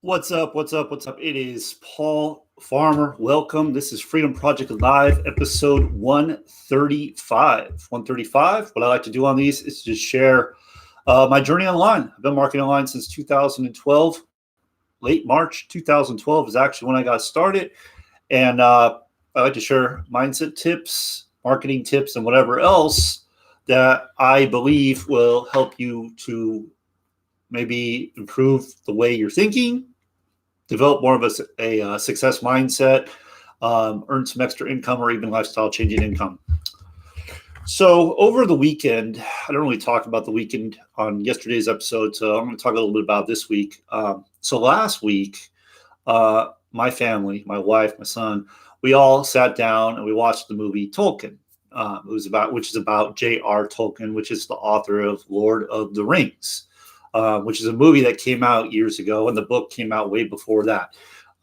What's up? What's up? What's up? It is Paul Farmer. Welcome. This is Freedom Project Live, episode 135. 135. What I like to do on these is just share my journey online. I've been marketing online since 2012. Late March 2012 is actually when I got started. And I like to share mindset tips, marketing tips, and whatever else that I believe will help you to maybe improve the way you're thinking, develop more of a success mindset, earn some extra income, or even lifestyle changing income. So over the weekend, I don't really talk about the weekend on yesterday's episode, so I'm going to talk a little bit about this week. So last week, my family, my wife, my son, we all sat down and we watched the movie Tolkien. Which is about j.r.r. Tolkien, which is the author of Lord of the Rings. Which is a movie that came out years ago, and the book came out way before that.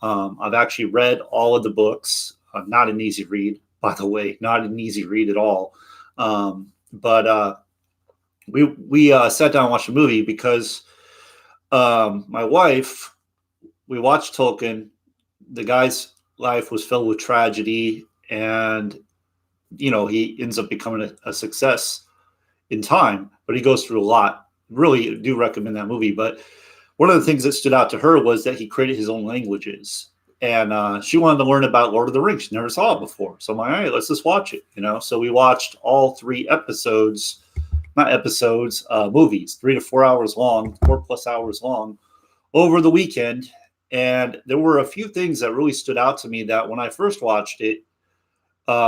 I've actually read all of the books. Not an easy read, by the way, not an easy read at all. But we sat down and watched the movie because my wife, we watched Tolkien. The guy's life was filled with tragedy, and he ends up becoming a success in time, but he goes through a lot. Really do recommend that movie. But one of the things that stood out to her was that he created his own languages, and she wanted to learn about Lord of the Rings. She never saw it before, so I'm like, all right, let's just watch it. So we watched all three episodes, not episodes, movies, 3 to 4 hours long, 4+ hours long, over the weekend. And there were a few things that really stood out to me that when I first watched it,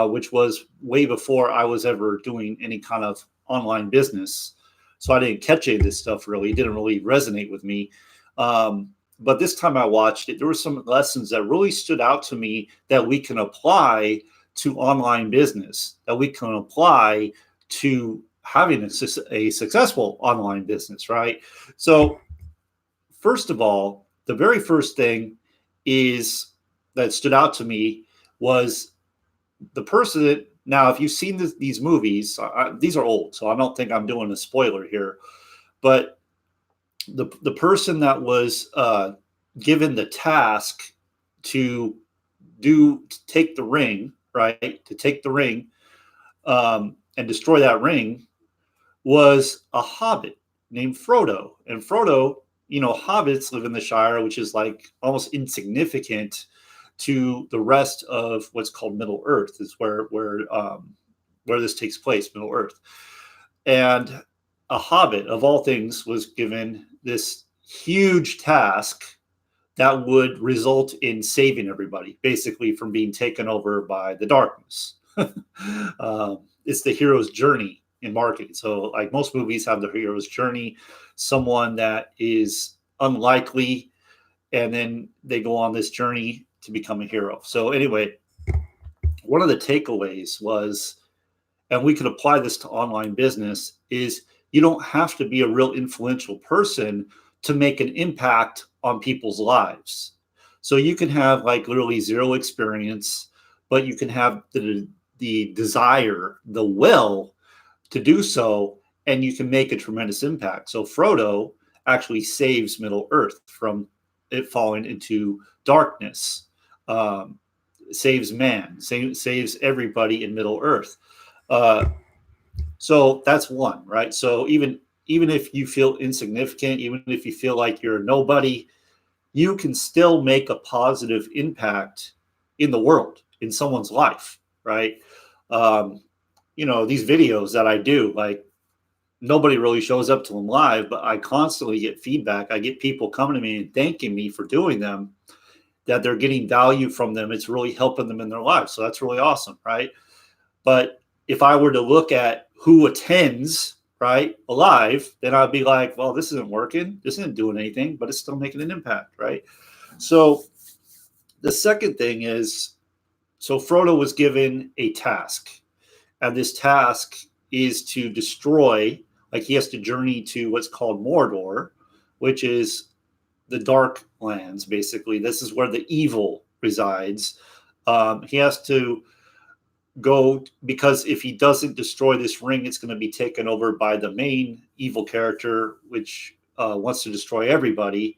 which was way before I was ever doing any kind of online business. So I didn't catch any of this stuff really. It didn't really resonate with me. But this time I watched it, there were some lessons that really stood out to me that we can apply to online business, that we can apply to having a successful online business, right? So first of all, the very first thing that stood out to me was the person that, now, if you've seen these movies, these are old, so I don't think I'm doing a spoiler here. But the person that was given the task to take the ring, right? To take the ring and destroy that ring was a hobbit named Frodo. And Frodo, hobbits live in the Shire, which is like almost insignificant to the rest of what's called Middle Earth, is where this takes place, Middle Earth. And a hobbit, of all things, was given this huge task that would result in saving everybody, basically from being taken over by the darkness. It's the hero's journey in marketing. So like most movies have the hero's journey, someone that is unlikely, and then they go on this journey to become a hero. So anyway, one of the takeaways was, and we could apply this to online business, is you don't have to be a real influential person to make an impact on people's lives. So you can have like literally zero experience, but you can have the desire, the will to do so, and you can make a tremendous impact. So Frodo actually saves Middle Earth from it falling into darkness. Saves man, saves everybody in Middle Earth. So that's one, right? So even if you feel insignificant, even if you feel like you're nobody, you can still make a positive impact in the world, in someone's life, right? These videos that I do, like nobody really shows up to them live, but I constantly get feedback. I get people coming to me and thanking me for doing them, that they're getting value from them. It's really helping them in their lives. So that's really awesome, right? But if I were to look at who attends, right, alive, then I'd be like, well, this isn't working. This isn't doing anything, but it's still making an impact, right? So the second thing is, so Frodo was given a task, and this task is to destroy, like he has to journey to what's called Mordor, which is the dark lands, basically. This is where the evil resides. He has to go, because if he doesn't destroy this ring, it's going to be taken over by the main evil character, which wants to destroy everybody.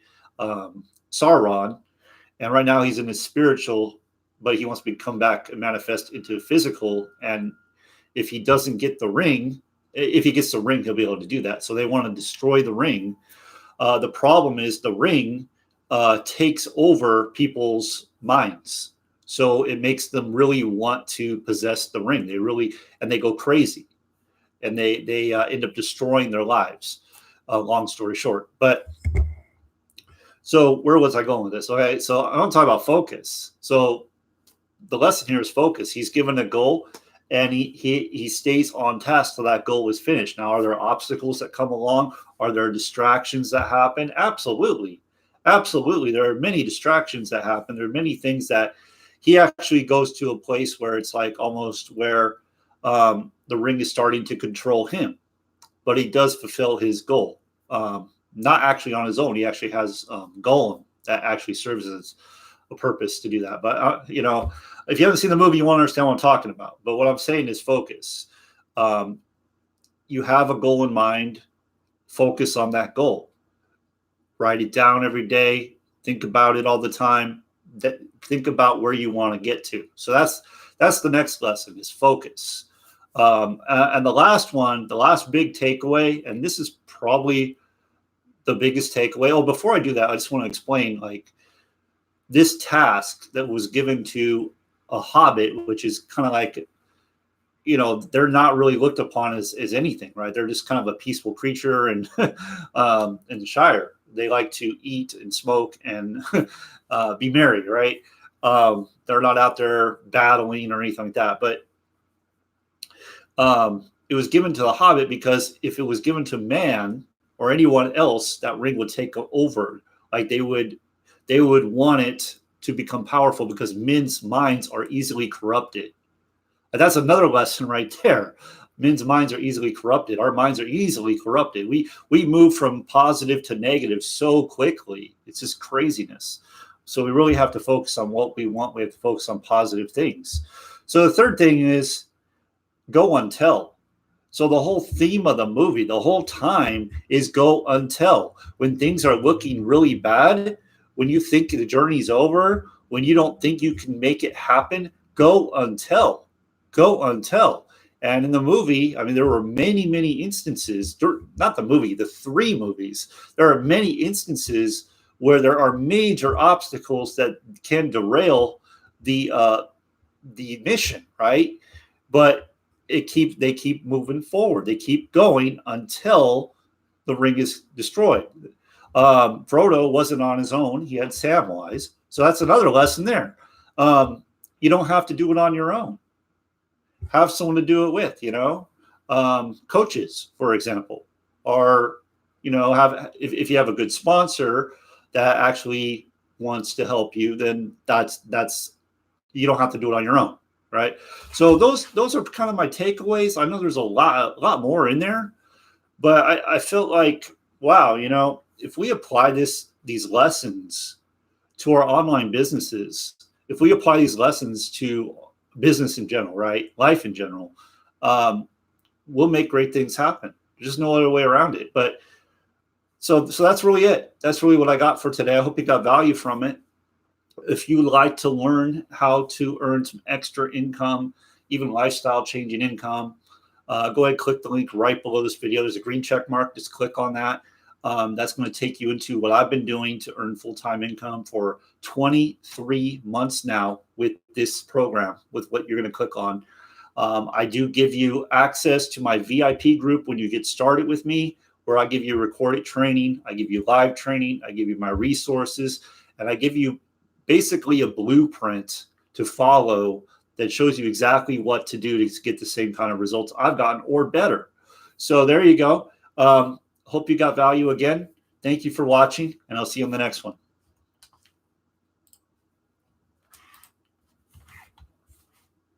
Sauron, and right now he's in his spiritual, but he wants to come back and manifest into physical. And if he doesn't get the ring, if he gets the ring, he'll be able to do that. So they want to destroy the ring. The problem is the ring takes over people's minds. So it makes them really want to possess the ring. And they go crazy, and they end up destroying their lives. Long story short, but so where was I going with this? Okay, so I want to talk about focus. So the lesson here is focus. He's given a goal, and he stays on task till that goal is finished. Now, are there obstacles that come along? Are there distractions that happen? Absolutely. Absolutely. There are many distractions that happen. There are many things that he actually goes to a place where it's like almost where the ring is starting to control him. But he does fulfill his goal. Not actually on his own. He actually has Gollum that actually serves as a purpose to do that. But, if you haven't seen the movie, you won't understand what I'm talking about. But what I'm saying is focus. You have a goal in mind. Focus on that goal. Write it down every day. Think about it all the time. Think about where you want to get to. So that's the next lesson is focus. And the last big takeaway, and this is probably the biggest takeaway. Oh, before I do that, I just want to explain like this task that was given to a hobbit, which is kind of like, they're not really looked upon as anything, right? They're just kind of a peaceful creature and in the Shire. They like to eat and smoke and be merry, right? They're not out there battling or anything like that. But it was given to the hobbit because if it was given to man or anyone else, that ring would take over. Like they would want it to become powerful because men's minds are easily corrupted. And that's another lesson right there. Men's minds are easily corrupted. Our minds are easily corrupted. We move from positive to negative so quickly. It's just craziness. So we really have to focus on what we want. We have to focus on positive things. So the third thing is go untell. So the whole theme of the movie, the whole time is go untell. When things are looking really bad, when you think the journey's over, when you don't think you can make it happen, go untell. Go untell. And in the movie, I mean, there were many, many instances, not the movie, the three movies. There are many instances where there are major obstacles that can derail the mission, right? But they keep moving forward. They keep going until the ring is destroyed. Frodo wasn't on his own. He had Samwise. So that's another lesson there. You don't have to do it on your own. Have someone to do it with, coaches, for example, or, if you have a good sponsor that actually wants to help you, then that's you don't have to do it on your own. Right. So those are kind of my takeaways. I know there's a lot more in there, but I felt like, wow, if we apply these lessons to our online businesses, if we apply these lessons to business in general, right? Life in general, we'll make great things happen. There's just no other way around it. But so that's really it. That's really what I got for today. I hope you got value from it. If you like to learn how to earn some extra income, even lifestyle changing income, go ahead and click the link right below this video. There's a green check mark. Just click on that. That's going to take you into what I've been doing to earn full-time income for 23 months now with this program, with what you're going to click on. I do give you access to my VIP group when you get started with me, where I give you recorded training, I give you live training, I give you my resources, and I give you basically a blueprint to follow that shows you exactly what to do to get the same kind of results I've gotten or better. So there you go. Hope you got value again. Thank you for watching, and I'll see you on the next one.